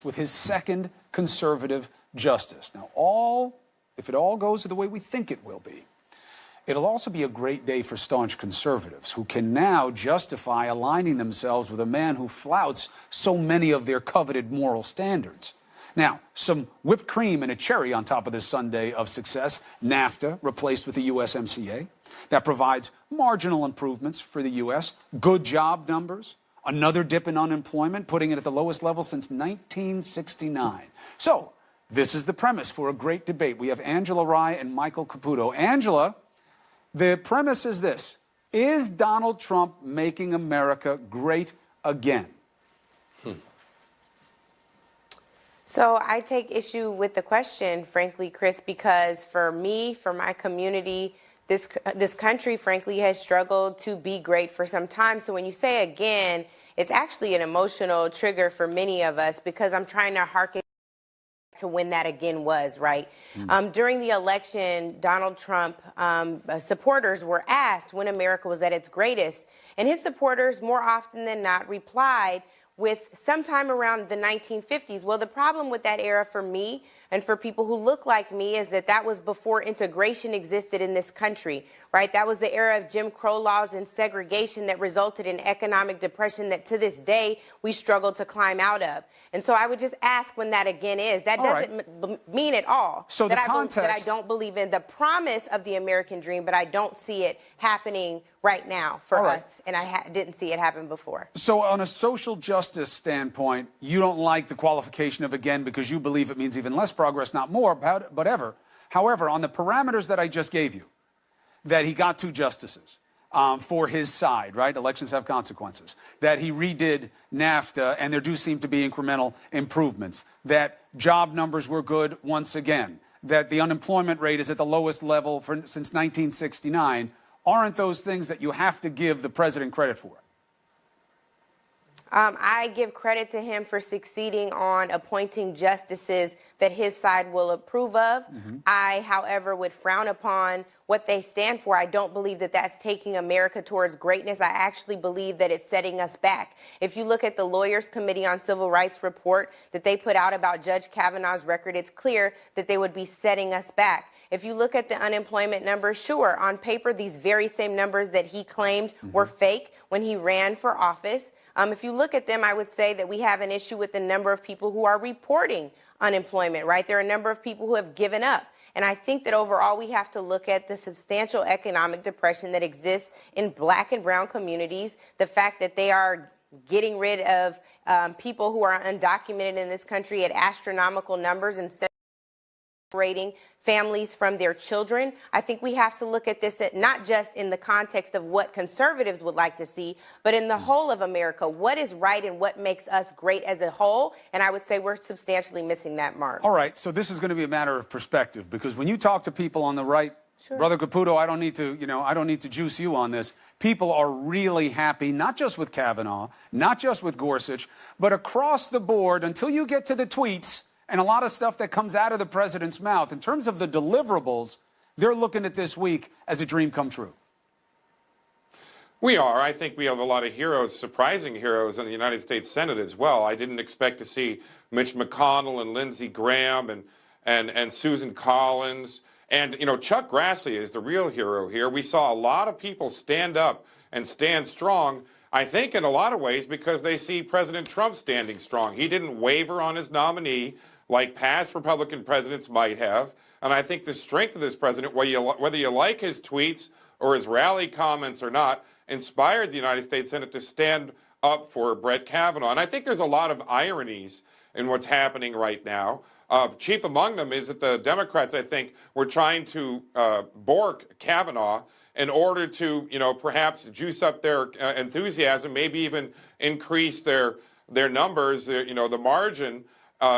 with his second conservative justice. Now, if it all goes the way we think it will be, it'll also be a great day for staunch conservatives who can now justify aligning themselves with a man who flouts so many of their coveted moral standards. Now, some whipped cream and a cherry on top of this sundae of success, NAFTA replaced with the USMCA. That provides marginal improvements for the U.S., good job numbers, another dip in unemployment, putting it at the lowest level since 1969. So, this is the premise for a great debate. We have Angela Rye and Michael Caputo. Angela, the premise is this: is Donald Trump making America great again? So I take issue with the question, frankly, Chris, because for me, for my community, this country, frankly, has struggled to be great for some time. So when you say again, it's actually an emotional trigger for many of us because I'm trying to hearken to when that again was, right? During the election, Donald Trump supporters were asked when America was at its greatest, and his supporters more often than not replied with sometime around the 1950s. Well, the problem with that era for me and for people who look like me is that that was before integration existed in this country, right? That was the era of Jim Crow laws and segregation that resulted in economic depression that to this day we struggle to climb out of. And so I would just ask when that again is. That doesn't mean at all so that I don't believe in the promise of the American dream, but I don't see it happening right now for us, and I didn't see it happen before. So on a social justice standpoint, you don't like the qualification of again because you believe it means even less progress, not more, but however, on the parameters that I just gave you, that he got 2 justices for his side, right? Elections have consequences. That he redid NAFTA, and there do seem to be incremental improvements. That job numbers were good once again. That the unemployment rate is at the lowest level since 1969. Aren't those things that you have to give the president credit for? I give credit to him for succeeding on appointing justices that his side will approve of. I, however, would frown upon what they stand for. I don't believe that that's taking America towards greatness. I actually believe that it's setting us back. If you look at the Lawyers Committee on Civil Rights report that they put out about Judge Kavanaugh's record, it's clear that they would be setting us back. If you look at the unemployment numbers, sure, on paper, these very same numbers that he claimed were fake when he ran for office. If you look at them, I would say that we have an issue with the number of people who are reporting unemployment, right? There are a number of people who have given up. And I think that overall we have to look at the substantial economic depression that exists in black and brown communities, the fact that they are getting rid of people who are undocumented in this country at astronomical numbers and separating families from their children. I think we have to look at this not just in the context of what conservatives would like to see, but in the whole of America. What is right and what makes us great as a whole? And I would say we're substantially missing that mark. All right, so this is going to be a matter of perspective, because when you talk to people on the right, Brother Caputo, I don't need to juice you on this. People are really happy, not just with Kavanaugh, not just with Gorsuch, but across the board until you get to the tweets and a lot of stuff that comes out of the president's mouth. In terms of the deliverables, they're looking at this week as a dream come true. We are. I think we have a lot of heroes, surprising heroes in the United States Senate as well. I didn't expect to see Mitch McConnell and Lindsey Graham and Susan Collins. And, Chuck Grassley is the real hero here. We saw a lot of people stand up and stand strong, I think in a lot of ways because they see President Trump standing strong. He didn't waver on his nominee like past Republican presidents might have. And I think the strength of this president, whether you like his tweets or his rally comments or not, inspired the United States Senate to stand up for Brett Kavanaugh. And I think there's a lot of ironies in what's happening right now. Chief among them is that the Democrats, I think, were trying to bork Kavanaugh in order to, perhaps juice up their enthusiasm, maybe even increase their numbers, the margin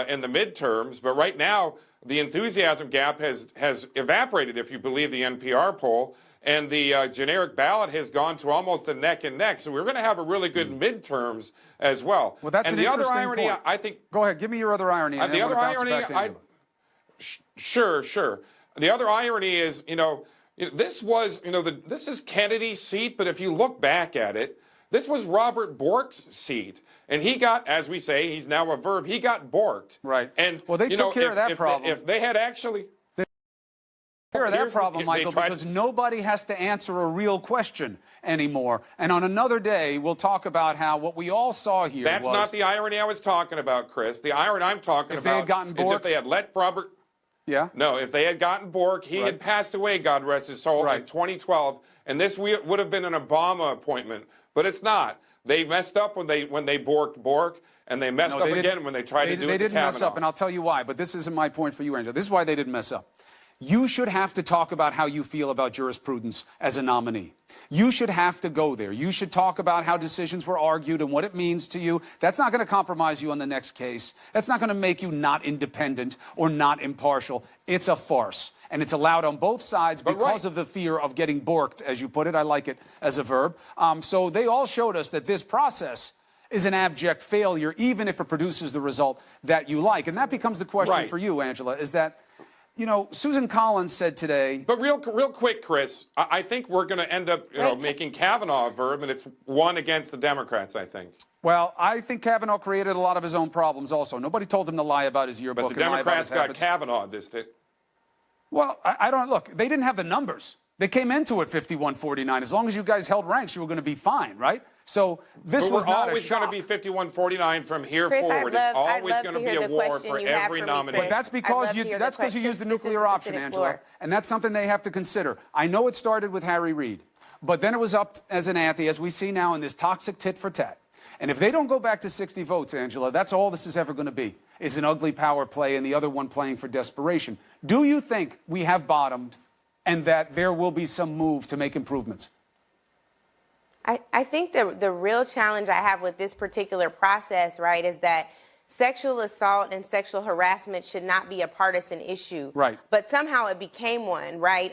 in the midterms. But right now, the enthusiasm gap has evaporated, if you believe the NPR poll, and the generic ballot has gone to almost a neck and neck. So we're going to have a really good midterms as well. Well, that's and an the other interesting irony, point. I think. Go ahead, give me your other irony. And the other irony, sure. The other irony is, this was, this is Kennedy's seat, but if you look back at it, This was Robert Bork's seat, and he got, as we say, he's now a verb. He got borked. Right. And well, they took care of that problem. If they had actually. Care of that problem, Michael, because nobody has to answer a real question anymore. And on another day, we'll talk about how what we all saw here That's not the irony I was talking about, Chris. The irony I'm talking about is if they had let Robert... Yeah? No, if they had gotten Bork, he had passed away, God rest his soul, in 2012, and this would have been an Obama appointment, but it's not. They messed up when they borked Bork, and they messed up again when they tried to do it to Kavanaugh. They didn't mess up, and I'll tell you why, but this isn't my point for you, Angela. This is why they didn't mess up. You should have to talk about how you feel about jurisprudence as a nominee. You should have to go there. You should talk about how decisions were argued and what it means to you. That's not going to compromise you on the next case. That's not going to make you not independent or not impartial. It's a farce. And it's allowed on both sides because of the fear of getting borked, as you put it. I like it as a verb. So they all showed us that this process is an abject failure, even if it produces the result that you like. And that becomes the question for you, Angela, is that, you know, Susan Collins said today... But real quick, Chris, I think we're going to end up making Kavanaugh a verb, and it's one against the Democrats, I think. Well, I think Kavanaugh created a lot of his own problems also. Nobody told him to lie about his yearbook. But the Democrats got Kavanaugh this day. Well, I don't... Look, they didn't have the numbers. They came into it 51-49. As long as you guys held ranks, you were going to be fine, right? So this was not a shock. We're always going to be 51-49 from here forward. It's always going to be a war for every nominee. But that's because you used the nuclear option, Angela, and that's something they have to consider. I know it started with Harry Reid, but then it was up as an ante, as we see now in this toxic tit for tat. And if they don't go back to 60 votes, Angela, that's all this is ever going to be, is an ugly power play and the other one playing for desperation. Do you think we have bottomed and that there will be some move to make improvements? I think the real challenge I have with this particular process, right, is that sexual assault and sexual harassment should not be a partisan issue. Right. But somehow it became one, right?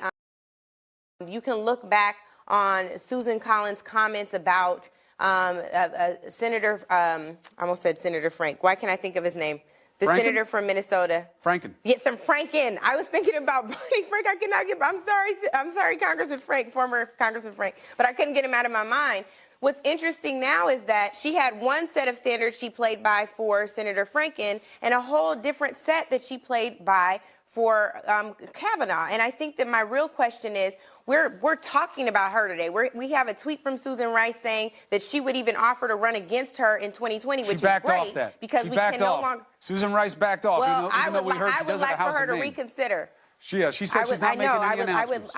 You can look back on Susan Collins' comments about Senator, I almost said Senator Frank. Why can't I think of his name? The Franken? senator from Minnesota. Franken. Yes, from Franken. I was thinking about Barney Frank. I cannot get. I'm sorry, Congressman Frank, former Congressman Frank, but I couldn't get him out of my mind. What's interesting now is that she had one set of standards she played by for Senator Franken and a whole different set that she played by for Kavanaugh. And I think that my real question is, we're talking about her today. We have a tweet from Susan Rye saying that she would even offer to run against her in 2020, which is great. She backed off that. Because she we backed can off. no longer. Susan Rice backed off, Well, even though we heard she does have a House of Maine. I would like for her to reconsider. She said she's not making any announcements.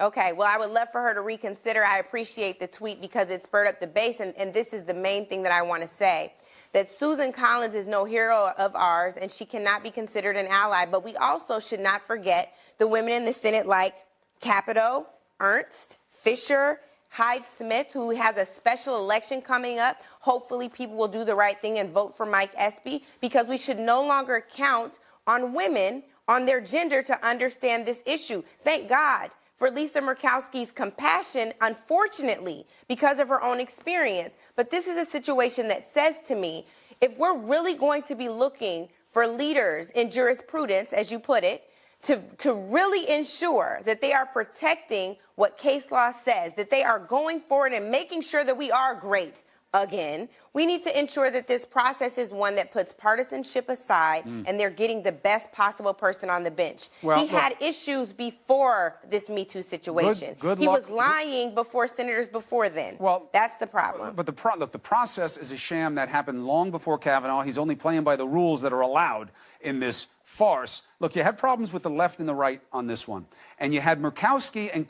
Okay, well, I would love for her to reconsider. I appreciate the tweet because it spurred up the base, and this is the main thing that I want to say, that Susan Collins is no hero of ours, and she cannot be considered an ally, but we also should not forget the women in the Senate like Caputo, Ernst, Fisher, Hyde-Smith, who has a special election coming up. Hopefully people will do the right thing and vote for Mike Espy, because we should no longer count on women, on their gender, to understand this issue. Thank God for Lisa Murkowski's compassion, unfortunately, because of her own experience. But this is a situation that says to me, if we're really going to be looking for leaders in jurisprudence, as you put it, to really ensure that they are protecting what case law says, that they are going forward and making sure that we are great again, we need to ensure that this process is one that puts partisanship aside and they're getting the best possible person on the bench. Well, he had issues before this Me Too situation. He was lying before senators before then. Well, that's the problem. But the process is a sham that happened long before Kavanaugh. He's only playing by the rules that are allowed in this farce. Look, you had problems with the left and the right on this one. And you had Murkowski and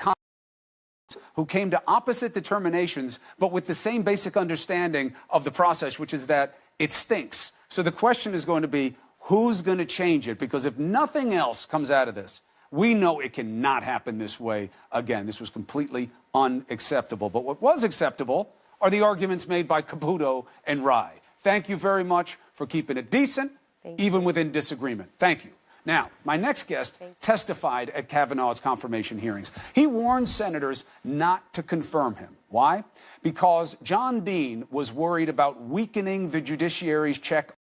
who came to opposite determinations, but with the same basic understanding of the process, which is that it stinks. So the question is going to be, who's going to change it? Because if nothing else comes out of this, we know it cannot happen this way again. This was completely unacceptable. But what was acceptable are the arguments made by Caputo and Rye. Thank you very much for keeping it decent, even within disagreement. Thank you. Now, my next guest testified at Kavanaugh's confirmation hearings. He warned senators not to confirm him. Why? Because John Dean was worried about weakening the judiciary's check